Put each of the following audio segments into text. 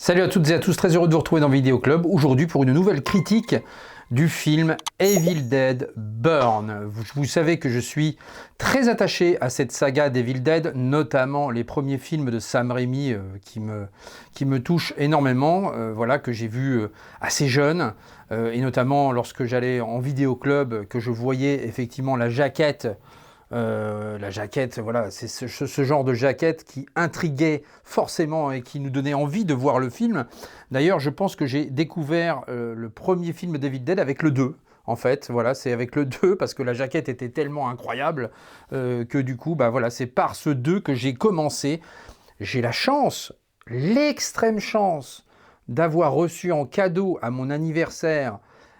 Salut à toutes et à tous, très heureux de vous retrouver dans Vidéo Club, aujourd'hui pour une nouvelle critique du film Evil Dead Burn. Vous savez que je suis très attaché à cette saga d'Evil Dead, notamment les premiers films de Sam Raimi qui me touchent énormément, voilà, que j'ai vu assez jeune, et notamment lorsque j'allais en Vidéo Club, que je voyais effectivement la jaquette, voilà, c'est ce genre de jaquette qui intriguait forcément et qui nous donnait envie de voir le film. D'ailleurs, je pense que j'ai découvert le premier film d'Evil Dead avec le 2. En fait, voilà, c'est avec le 2 parce que la jaquette était tellement incroyable que du coup, bah voilà, c'est par ce 2 que j'ai commencé. J'ai la chance, l'extrême chance, d'avoir reçu en cadeau à mon anniversaire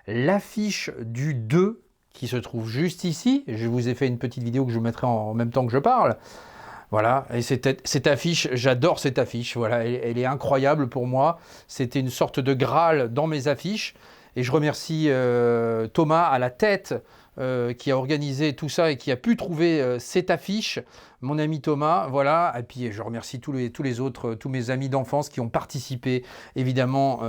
l'affiche du 2 qui se trouve juste ici. Je vous ai fait une petite vidéo que je vous mettrai en même temps que je parle. Voilà, et cette affiche, j'adore cette affiche, voilà, elle est incroyable pour moi. C'était une sorte de Graal dans mes affiches. Et je remercie Thomas à la tête qui a organisé tout ça et qui a pu trouver cette affiche. Mon ami Thomas, voilà. Et puis je remercie tous les autres, tous mes amis d'enfance qui ont participé évidemment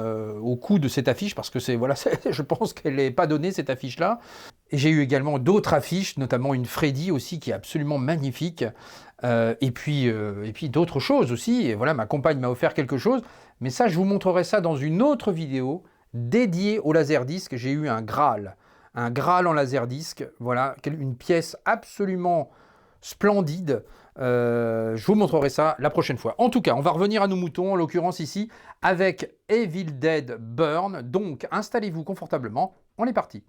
au coup de cette affiche parce que voilà, je pense qu'elle n'est pas donnée cette affiche-là. Et j'ai eu également d'autres affiches, notamment une Freddy aussi qui est absolument magnifique. Et puis d'autres choses aussi. Et voilà, ma compagne m'a offert quelque chose. Mais ça, je vous montrerai ça dans une autre vidéo dédiée au laserdisc. J'ai eu un Graal en laserdisc. Voilà, une pièce absolument splendide. Je vous montrerai ça la prochaine fois. En tout cas, on va revenir à nos moutons, en l'occurrence ici, avec Evil Dead Burn. Donc, installez-vous confortablement. On est parti.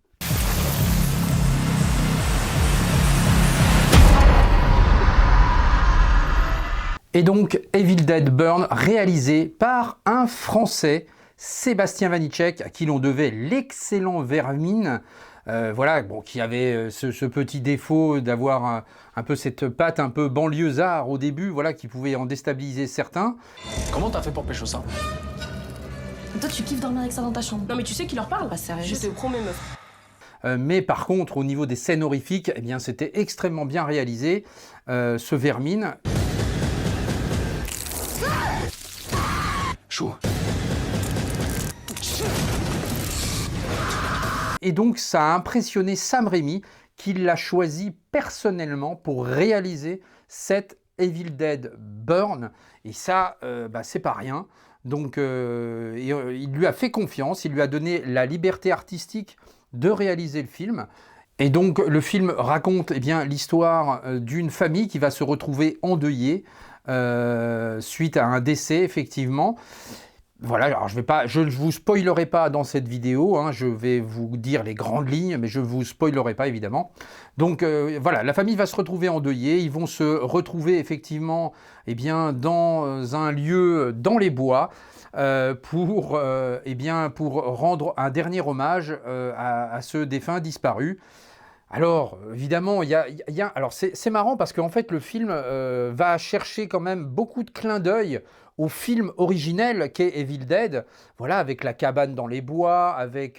Et donc, Evil Dead Burn, réalisé par un Français, Sébastien Vanitschek, à qui l'on devait l'excellent Vermine, voilà, bon, qui avait ce petit défaut d'avoir un peu cette patte un peu banlieusard au début, voilà, qui pouvait en déstabiliser certains. Comment t'as fait pour pécho ça? Toi, tu kiffes dormir avec ça dans ta chambre. Non mais tu sais qui leur parle? Bah sérieux. Je te promets meuf. Mais par contre, au niveau des scènes horrifiques, eh bien, c'était extrêmement bien réalisé, ce Vermine. Chaud. Et donc, ça a impressionné Sam Raimi, qui l'a choisi personnellement pour réaliser cette Evil Dead Burn. Et ça, c'est pas rien. Donc, il lui a fait confiance, il lui a donné la liberté artistique de réaliser le film. Et donc, le film raconte l'histoire d'une famille qui va se retrouver endeuillée suite à un décès, effectivement. Voilà, alors je ne vous spoilerai pas dans cette vidéo, hein, je vais vous dire les grandes lignes, mais je ne vous spoilerai pas évidemment. Donc voilà, la famille va se retrouver endeuillée, ils vont se retrouver effectivement dans un lieu dans les bois pour rendre un dernier hommage à ce défunt disparu. Alors, évidemment, alors c'est marrant parce qu'en fait, le film va chercher quand même beaucoup de clins d'œil au film originel qu'est Evil Dead, voilà, avec la cabane dans les bois, avec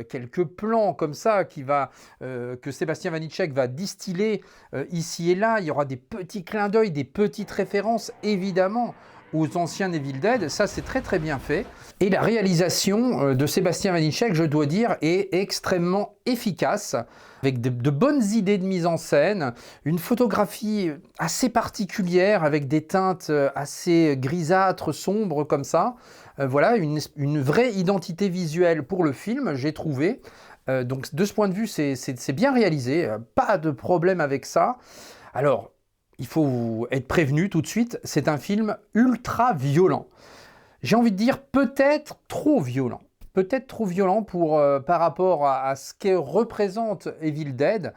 quelques plans comme ça que Sébastien Vanitschek va distiller ici et là. Il y aura des petits clins d'œil, des petites références, évidemment, aux anciens Evil Dead, ça c'est très très bien fait. Et la réalisation de Sébastien Vanitschek, je dois dire, est extrêmement efficace, avec de bonnes idées de mise en scène, une photographie assez particulière, avec des teintes assez grisâtres, sombres comme ça. Voilà, une vraie identité visuelle pour le film, j'ai trouvé. Donc de ce point de vue, c'est bien réalisé, pas de problème avec ça. Alors, il faut être prévenu tout de suite, c'est un film ultra violent. J'ai envie de dire peut-être trop violent. Peut-être trop violent par rapport à ce que représente Evil Dead.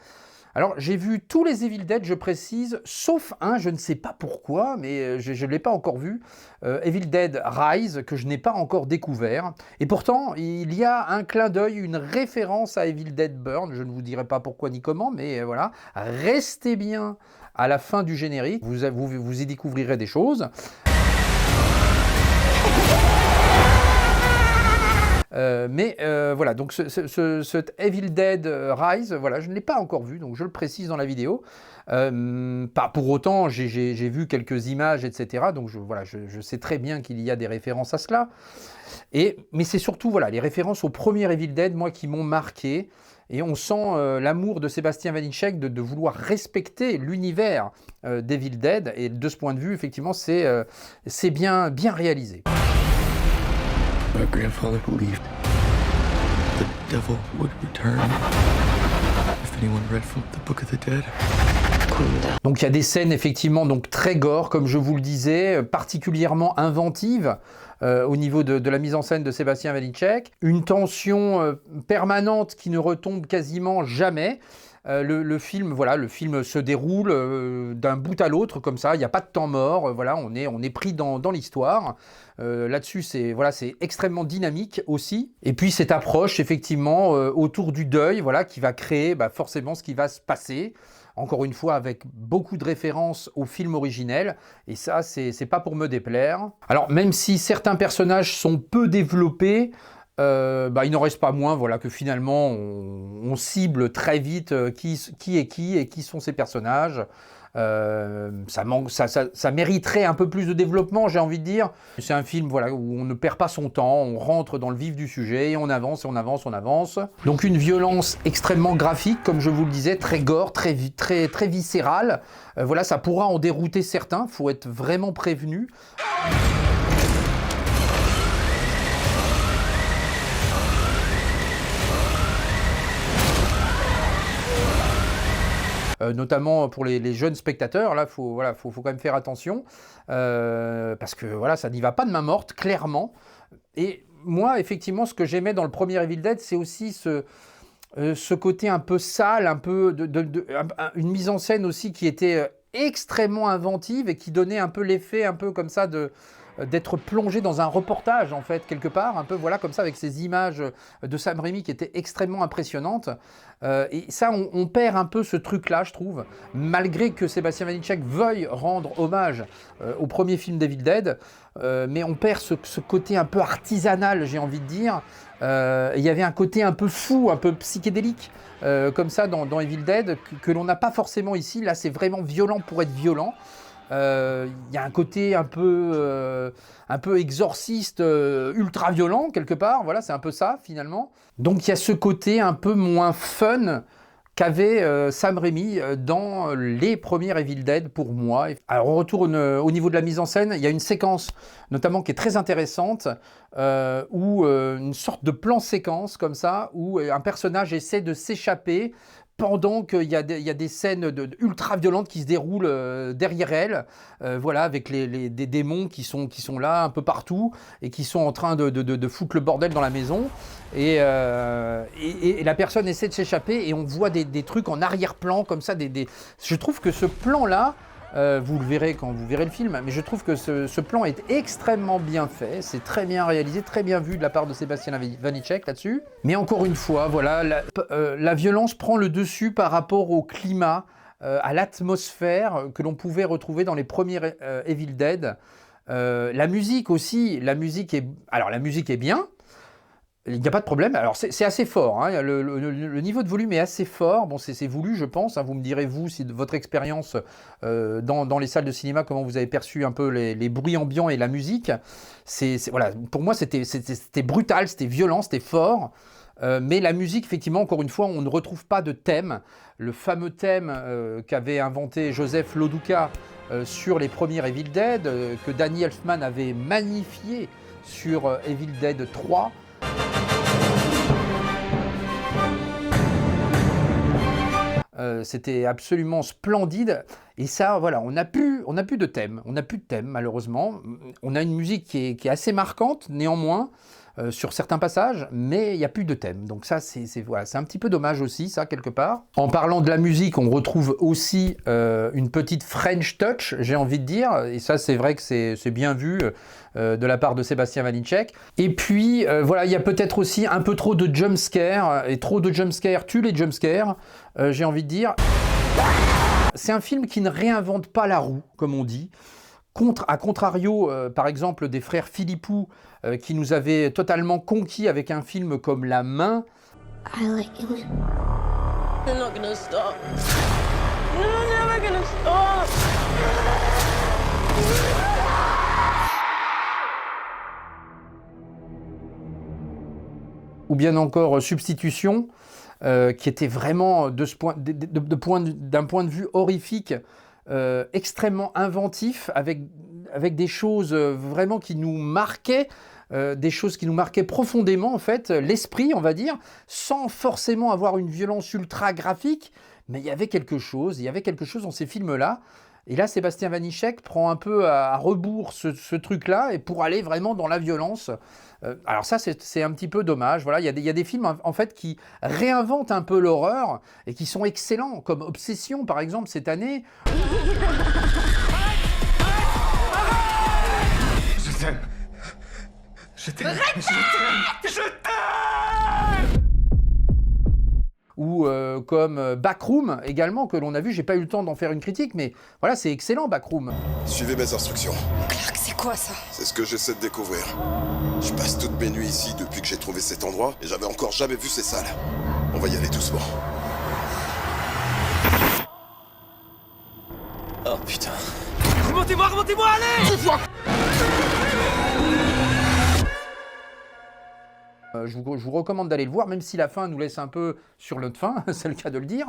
Alors, j'ai vu tous les Evil Dead, je précise, sauf un, je ne sais pas pourquoi, mais je ne l'ai pas encore vu, Evil Dead Rise, que je n'ai pas encore découvert. Et pourtant, il y a un clin d'œil, une référence à Evil Dead Burn, je ne vous dirai pas pourquoi ni comment, mais voilà. Restez bien à la fin du générique, vous y découvrirez des choses. Voilà, donc cet Evil Dead Rise, voilà, je ne l'ai pas encore vu, donc je le précise dans la vidéo. Pas pour autant, j'ai vu quelques images, etc. Donc je sais très bien qu'il y a des références à cela. Mais c'est surtout les références au premier Evil Dead, moi, qui m'ont marqué. Et on sent l'amour de Sébastien Vanitschek de vouloir respecter l'univers d'Evil Dead. Et de ce point de vue, effectivement, c'est bien réalisé. My grandfather believed the devil would return if anyone read from the Book of the Dead. Donc il y a des scènes effectivement donc très gore, comme je vous le disais, particulièrement inventives au niveau de la mise en scène de Sébastien Vanitschek. Une tension permanente qui ne retombe quasiment jamais. Le film se déroule d'un bout à l'autre comme ça, il n'y a pas de temps mort, on est pris dans l'histoire. Là-dessus, c'est extrêmement dynamique aussi. Et puis cette approche, effectivement, autour du deuil, qui va créer forcément ce qui va se passer. Encore une fois, avec beaucoup de références au film originel. Et ça, c'est pas pour me déplaire. Alors, même si certains personnages sont peu développés, il n'en reste pas moins que finalement on cible très vite qui est qui et qui sont ces personnages. Ça mériterait un peu plus de développement, j'ai envie de dire. C'est un film où on ne perd pas son temps, on rentre dans le vif du sujet et on avance, on avance, on avance. Donc une violence extrêmement graphique, comme je vous le disais, très gore, très viscérale. Ça pourra en dérouter certains, il faut être vraiment prévenu. Notamment pour les jeunes spectateurs, là, faut quand même faire attention, parce que ça n'y va pas de main morte, clairement. Et moi, effectivement, ce que j'aimais dans le premier Evil Dead, c'est aussi ce côté un peu sale, un peu une mise en scène aussi qui était extrêmement inventive et qui donnait un peu l'effet un peu comme ça d'être plongé dans un reportage, en fait, quelque part, un peu comme ça, avec ces images de Sam Raimi qui étaient extrêmement impressionnantes. Et ça, on perd un peu ce truc-là, je trouve, malgré que Sébastien Vanitschek veuille rendre hommage au premier film d'Evil Dead, mais on perd ce côté un peu artisanal, j'ai envie de dire. Il y avait un côté un peu fou, un peu psychédélique, comme ça, dans Evil Dead, que l'on n'a pas forcément ici. Là, c'est vraiment violent pour être violent. Il y a un côté un peu exorciste, ultra violent quelque part, c'est un peu ça finalement. Donc il y a ce côté un peu moins fun qu'avait Sam Raimi dans les premiers Evil Dead pour moi. Alors on retourne au niveau de la mise en scène, il y a une séquence notamment qui est très intéressante, où une sorte de plan séquence comme ça, où un personnage essaie de s'échapper pendant qu'il y a des scènes ultra violentes qui se déroulent derrière elle, avec des démons qui sont là un peu partout et qui sont en train de foutre le bordel dans la maison. Et la personne essaie de s'échapper et on voit des trucs en arrière-plan comme ça. Je trouve que ce plan-là, vous le verrez quand vous verrez le film, mais je trouve que ce plan est extrêmement bien fait, c'est très bien réalisé, très bien vu de la part de Sébastien Vanitschek là-dessus. Mais encore une fois, la violence prend le dessus par rapport au climat, à l'atmosphère que l'on pouvait retrouver dans les premiers Evil Dead. La musique aussi, la musique est bien. Il n'y a pas de problème. Alors c'est assez fort, hein. Le niveau de volume est assez fort. Bon, c'est voulu, je pense, hein. Vous me direz, vous, si de votre expérience dans les salles de cinéma, comment vous avez perçu un peu les bruits ambiants et la musique. Pour moi, c'était brutal, c'était violent, c'était fort. Mais la musique, effectivement, encore une fois, on ne retrouve pas de thème. Le fameux thème qu'avait inventé Joseph Loduca sur les premiers Evil Dead, que Danny Elfman avait magnifié sur Evil Dead 3. C'était absolument splendide et ça, on n'a plus de thème, malheureusement. On a une musique qui est assez marquante néanmoins sur certains passages, mais il n'y a plus de thème. Donc ça, c'est un petit peu dommage aussi, ça, quelque part. En parlant de la musique, on retrouve aussi une petite French touch, j'ai envie de dire, et ça, c'est vrai que c'est bien vu de la part de Sébastien Vanitschek. Et puis, il y a peut-être aussi un peu trop de jumpscares, et trop de jumpscares tue les jumpscares, j'ai envie de dire. C'est un film qui ne réinvente pas la roue, comme on dit. À contrario, par exemple, des frères Philippou, qui nous avaient totalement conquis avec un film comme La Main. I like you. You're not gonna stop. Ou bien encore Substitution, qui était vraiment, d'un point de vue horrifique, extrêmement inventif, avec des choses vraiment qui nous marquaient, des choses qui nous marquaient profondément, en fait, l'esprit, on va dire, sans forcément avoir une violence ultra graphique, mais il y avait quelque chose dans ces films-là. Et là, Sébastien Vanitschek prend un peu à rebours ce truc-là, et pour aller vraiment dans la violence. Alors ça, c'est un petit peu dommage. Voilà, il y a des films, en fait, qui réinventent un peu l'horreur, et qui sont excellents, comme Obsession, par exemple, cette année. Je t'aime. Je t'aime. Je t'aime. Je t'aime. Ou comme Backroom également, que l'on a vu. J'ai pas eu le temps d'en faire une critique, mais voilà, c'est excellent, Backroom. Suivez mes instructions. Clark, c'est quoi ça? C'est ce que j'essaie de découvrir. Je passe toutes mes nuits ici depuis que j'ai trouvé cet endroit et j'avais encore jamais vu ces salles. On va y aller doucement. Oh putain. Remontez-moi, allez! Je vous recommande d'aller le voir, même si la fin nous laisse un peu sur notre faim, c'est le cas de le dire.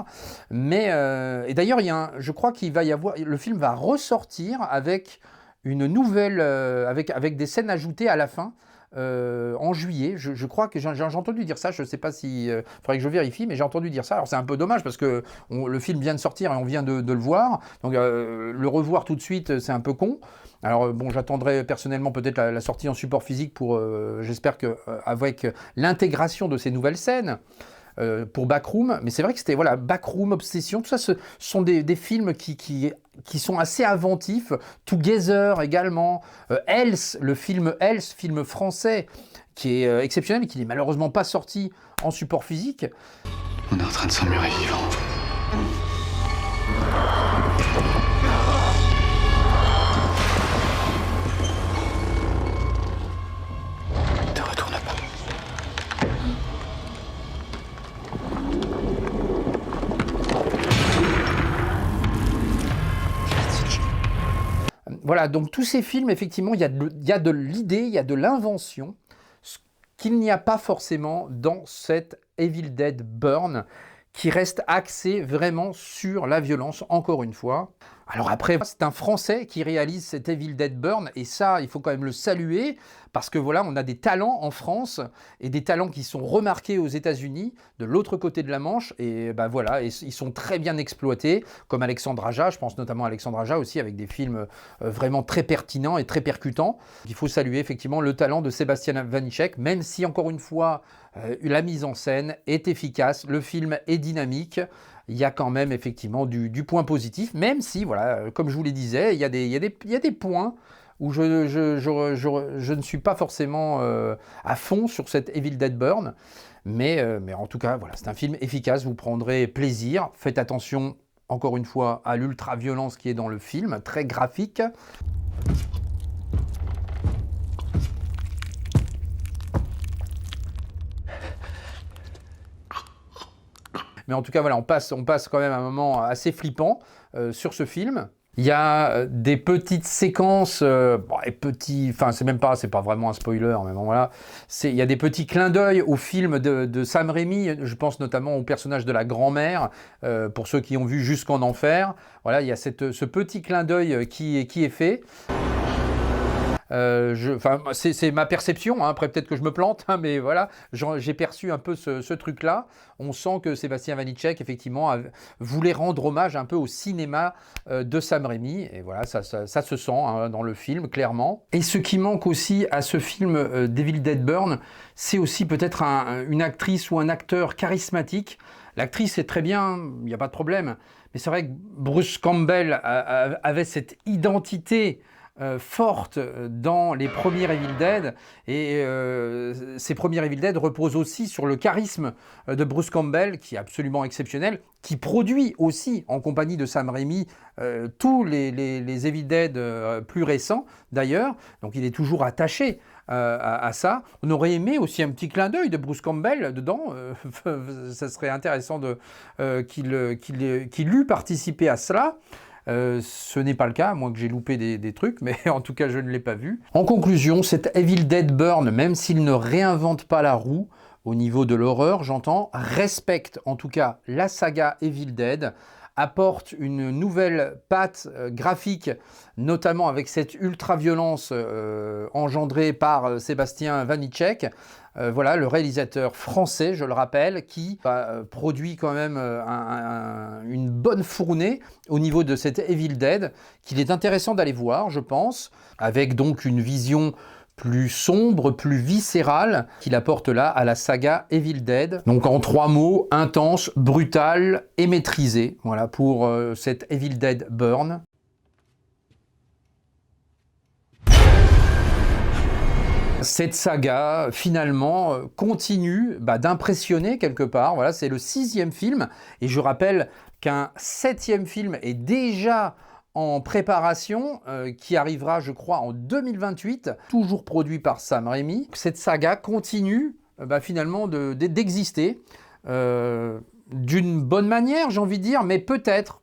Mais et d'ailleurs, je crois qu'il va y avoir, le film va ressortir avec une nouvelle, avec des scènes ajoutées à la fin. En juillet, je crois que j'ai entendu dire ça, je ne sais pas si... faudrait que je vérifie, mais j'ai entendu dire ça. Alors c'est un peu dommage parce que le film vient de sortir et on vient de le voir. Donc le revoir tout de suite, c'est un peu con. Alors bon, j'attendrai personnellement peut-être la sortie en support physique pour, j'espère qu'avec l'intégration de ces nouvelles scènes, pour Backroom. Mais c'est vrai que c'était, voilà, Backroom, Obsession, tout ça, ce sont des films qui sont assez inventifs. Together également. Else, le film Else, film français, qui est exceptionnel, mais qui n'est malheureusement pas sorti en support physique. On est en train de s'emmurer vivant. Ne retourne pas. Voilà, donc tous ces films, effectivement, il y a de l'idée, il y a de l'invention, ce qu'il n'y a pas forcément dans cette Evil Dead Burn, qui reste axé vraiment sur la violence, encore une fois. Alors après, c'est un Français qui réalise cet Evil Dead Burn, et ça, il faut quand même le saluer, parce que voilà, on a des talents en France, et des talents qui sont remarqués aux États-Unis, de l'autre côté de la Manche, et ben voilà, et ils sont très bien exploités, comme Alexandre Aja, je pense notamment à Alexandre Aja aussi, avec des films vraiment très pertinents et très percutants. Il faut saluer effectivement le talent de Sébastien Vanitschek, même si, encore une fois, la mise en scène est efficace, le film est dynamique. Il y a quand même effectivement du point positif, même si, voilà, comme je vous le disais, il y a des points où je ne suis pas forcément à fond sur cette Evil Dead Burn. Mais en tout cas, voilà, c'est un film efficace, vous prendrez plaisir. Faites attention, encore une fois, à l'ultra-violence qui est dans le film, très graphique. Mais en tout cas, voilà, on passe quand même un moment assez flippant sur ce film. Il y a des petites séquences, c'est pas vraiment un spoiler, mais bon voilà. Il y a des petits clins d'œil au film de Sam Raimi, je pense notamment au personnage de la grand-mère, pour ceux qui ont vu Jusqu'en Enfer. Voilà, il y a ce petit clin d'œil qui est fait. C'est ma perception, hein, après peut-être que je me plante, hein, mais voilà, j'ai perçu un peu ce truc-là. On sent que Sébastien Vanitschek, effectivement, voulait rendre hommage un peu au cinéma de Sam Raimi, et voilà, ça se sent hein, dans le film, clairement. Et ce qui manque aussi à ce film Devil Dead Burn, c'est aussi peut-être une actrice ou un acteur charismatique. L'actrice est très bien, il n'y a pas de problème, mais c'est vrai que Bruce Campbell avait cette identité forte dans les premiers Evil Dead, et ces premiers Evil Dead reposent aussi sur le charisme de Bruce Campbell, qui est absolument exceptionnel, qui produit aussi en compagnie de Sam Raimi tous les Evil Dead plus récents d'ailleurs, donc il est toujours attaché à ça. On aurait aimé aussi un petit clin d'œil de Bruce Campbell dedans. Ça serait intéressant qu'il eût participé à cela. Ce n'est pas le cas, à moins que j'ai loupé des trucs, mais en tout cas je ne l'ai pas vu. En conclusion, cet Evil Dead Burn, même s'il ne réinvente pas la roue, au niveau de l'horreur, j'entends, respecte en tout cas la saga Evil Dead, apporte une nouvelle patte graphique, notamment avec cette ultra-violence engendrée par Sébastien Vanitschek. Voilà, le réalisateur français, je le rappelle, qui produit quand même une bonne fournée au niveau de cet Evil Dead, qu'il est intéressant d'aller voir, je pense, avec donc une vision plus sombre, plus viscérale, qu'il apporte là à la saga Evil Dead. Donc en 3 mots, intense, brutal et maîtrisé, voilà, pour cet Evil Dead Burn. Cette saga, finalement, continue d'impressionner quelque part. Voilà, c'est le 6e film. Et je rappelle qu'un 7e film est déjà en préparation, qui arrivera, je crois, en 2028, toujours produit par Sam Raimi. Cette saga continue, finalement, d'exister d'une bonne manière, j'ai envie de dire, mais peut-être,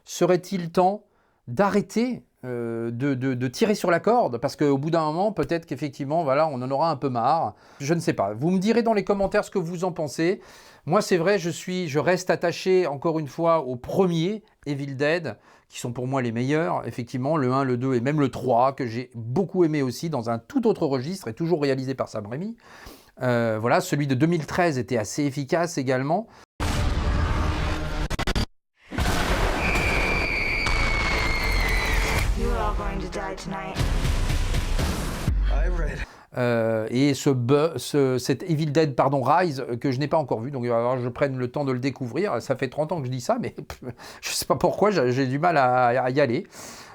serait-il temps d'arrêter de tirer sur la corde, parce qu'au bout d'un moment, peut-être qu'effectivement, voilà, on en aura un peu marre. Je ne sais pas. Vous me direz dans les commentaires ce que vous en pensez. Moi, c'est vrai, je reste attaché, encore une fois, au premier Evil Dead, qui sont pour moi les meilleurs, effectivement, le 1, le 2 et même le 3, que j'ai beaucoup aimé aussi, dans un tout autre registre, et toujours réalisé par Sam Raimi. Voilà, celui de 2013 était assez efficace également. Et cet Evil Dead Rise que je n'ai pas encore vu, donc il va falloir que je prenne le temps de le découvrir. Ça fait 30 ans que je dis ça, mais je ne sais pas pourquoi, j'ai du mal à y aller.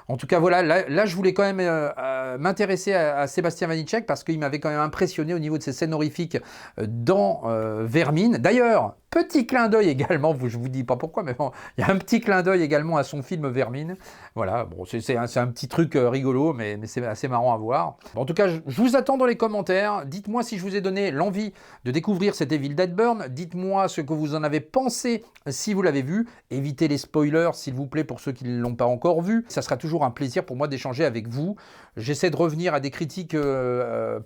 En tout cas, voilà, là je voulais quand même m'intéresser à Sébastien Vanitschek, parce qu'il m'avait quand même impressionné au niveau de ses scènes horrifiques dans Vermine. D'ailleurs, petit clin d'œil également, je vous dis pas pourquoi, mais bon, il y a un petit clin d'œil également à son film Vermine. Voilà, bon, c'est un petit truc rigolo, mais c'est assez marrant à voir. Bon, en tout cas, je vous attends dans les commentaires. Dites-moi si je vous ai donné l'envie de découvrir cet Evil Dead Burn. Dites-moi ce que vous en avez pensé si vous l'avez vu. Évitez les spoilers, s'il vous plaît, pour ceux qui ne l'ont pas encore vu. Ça sera toujours un plaisir pour moi d'échanger avec vous. J'essaie de revenir à des critiques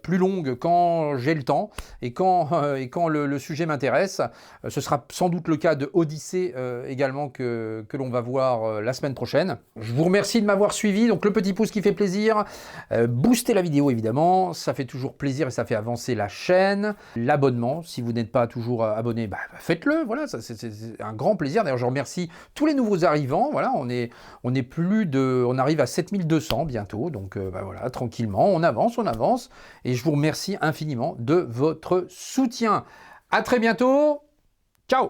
plus longues quand j'ai le temps et quand le sujet m'intéresse. Ce sera sans doute le cas de Odyssée également que l'on va voir la semaine prochaine. Je vous remercie de m'avoir suivi. Donc le petit pouce qui fait plaisir. Boostez la vidéo évidemment. Ça fait toujours plaisir et ça fait avancer la chaîne. L'abonnement, si vous n'êtes pas toujours abonné, faites-le. Voilà, c'est un grand plaisir. D'ailleurs, je remercie tous les nouveaux arrivants. Voilà, on arrive à 7200 bientôt. Donc voilà, tranquillement, on avance. Et je vous remercie infiniment de votre soutien. À très bientôt. Ciao!